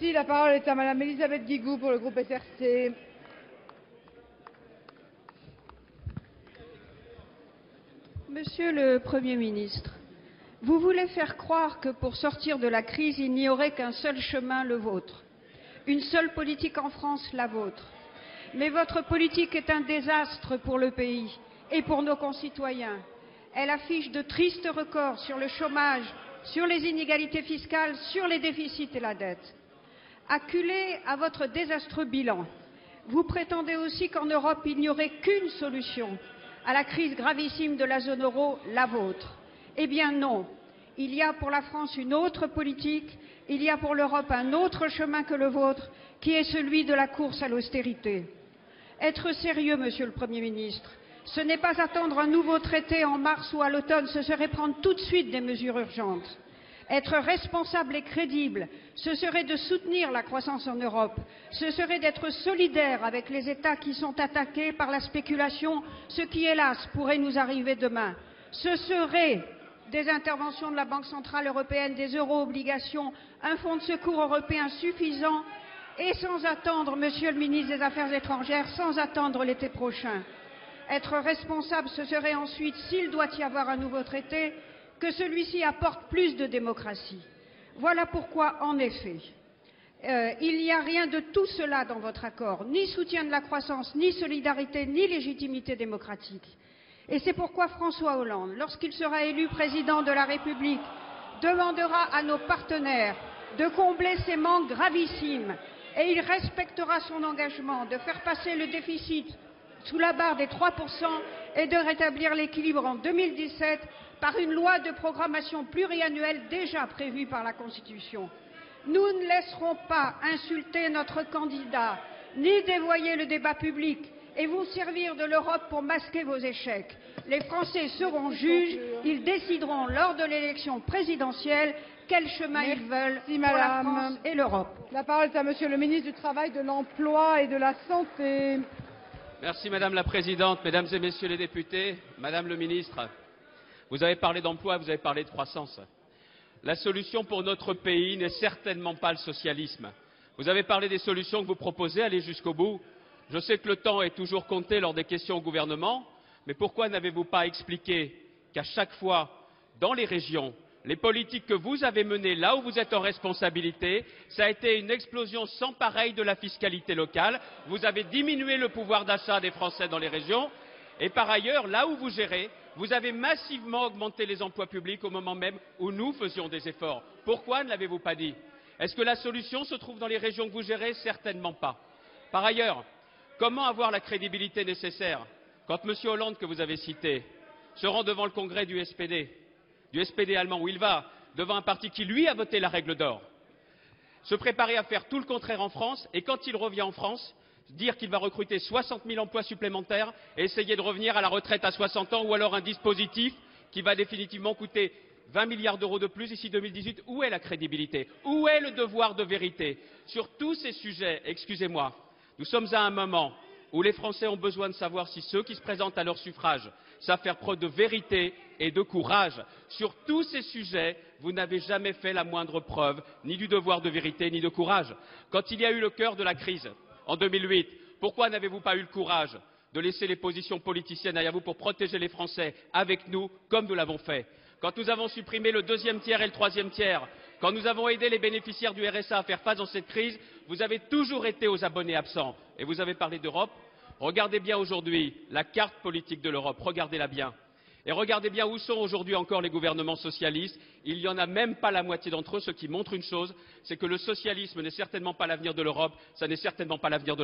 Merci. La parole est à Madame Elisabeth Guigou pour le groupe SRC. Monsieur le Premier ministre, vous voulez faire croire que pour sortir de la crise, il n'y aurait qu'un seul chemin, le vôtre. Une seule politique en France, la vôtre. Mais votre politique est un désastre pour le pays et pour nos concitoyens. Elle affiche de tristes records sur le chômage, sur les inégalités fiscales, sur les déficits et la dette. Acculé à votre désastreux bilan, vous prétendez aussi qu'en Europe, il n'y aurait qu'une solution à la crise gravissime de la zone euro, la vôtre. Eh bien non, il y a pour la France une autre politique, il y a pour l'Europe un autre chemin que le vôtre, qui est celui de la course à l'austérité. Être sérieux, Monsieur le Premier ministre, ce n'est pas attendre un nouveau traité en mars ou à l'automne, ce serait prendre tout de suite des mesures urgentes. Être responsable et crédible, ce serait de soutenir la croissance en Europe, ce serait d'être solidaire avec les États qui sont attaqués par la spéculation, ce qui, hélas, pourrait nous arriver demain. Ce serait des interventions de la Banque centrale européenne, des euro-obligations, un fonds de secours européen suffisant et sans attendre, Monsieur le ministre des Affaires étrangères, sans attendre l'été prochain. Être responsable, ce serait ensuite, s'il doit y avoir un nouveau traité, que celui-ci apporte plus de démocratie. Voilà pourquoi, en effet, il n'y a rien de tout cela dans votre accord, ni soutien de la croissance, ni solidarité, ni légitimité démocratique. Et c'est pourquoi François Hollande, lorsqu'il sera élu président de la République, demandera à nos partenaires de combler ces manques gravissimes et il respectera son engagement de faire passer le déficit sous la barre des 3% et de rétablir l'équilibre en 2017 par une loi de programmation pluriannuelle déjà prévue par la Constitution. Nous ne laisserons pas insulter notre candidat, ni dévoyer le débat public et vous servir de l'Europe pour masquer vos échecs. Les Français seront juges, ils décideront lors de l'élection présidentielle quel chemin ils veulent pour la France et l'Europe. La parole est à Monsieur le ministre du Travail, de l'Emploi et de la Santé. Merci Madame la Présidente, Mesdames et Messieurs les députés, Madame le ministre, vous avez parlé d'emploi, vous avez parlé de croissance. La solution pour notre pays n'est certainement pas le socialisme. Vous avez parlé des solutions que vous proposez, allez jusqu'au bout. Je sais que le temps est toujours compté lors des questions au gouvernement, mais pourquoi n'avez-vous pas expliqué qu'à chaque fois, dans les régions, les politiques que vous avez menées là où vous êtes en responsabilité, ça a été une explosion sans pareille de la fiscalité locale. Vous avez diminué le pouvoir d'achat des Français dans les régions. Et par ailleurs, là où vous gérez, vous avez massivement augmenté les emplois publics au moment même où nous faisions des efforts. Pourquoi ne l'avez-vous pas dit? Est-ce que la solution se trouve dans les régions que vous gérez? Certainement pas. Par ailleurs, comment avoir la crédibilité nécessaire quand M. Hollande, que vous avez cité, se rend devant le congrès du SPD allemand, où il va devant un parti qui, lui, a voté la règle d'or, se préparer à faire tout le contraire en France, et quand il revient en France, dire qu'il va recruter 60 000 emplois supplémentaires et essayer de revenir à la retraite à 60 ans, ou alors un dispositif qui va définitivement coûter 20 milliards d'euros de plus d'ici 2018. Où est la crédibilité? Où est le devoir de vérité? Sur tous ces sujets, excusez-moi, nous sommes à un moment où les Français ont besoin de savoir si ceux qui se présentent à leur suffrage savent faire preuve de vérité et de courage. Sur tous ces sujets, vous n'avez jamais fait la moindre preuve, ni du devoir de vérité, ni de courage. Quand il y a eu le cœur de la crise, en 2008, pourquoi n'avez-vous pas eu le courage de laisser les positions politiciennes derrière vous pour protéger les Français avec nous, comme nous l'avons fait? Quand nous avons supprimé le deuxième tiers et le troisième tiers, quand nous avons aidé les bénéficiaires du RSA à faire face dans cette crise, vous avez toujours été aux abonnés absents. Et vous avez parlé d'Europe. Regardez bien aujourd'hui la carte politique de l'Europe, regardez-la bien. Et regardez bien où sont aujourd'hui encore les gouvernements socialistes. Il n'y en a même pas la moitié d'entre eux, ce qui montre une chose, c'est que le socialisme n'est certainement pas l'avenir de l'Europe, ça n'est certainement pas l'avenir de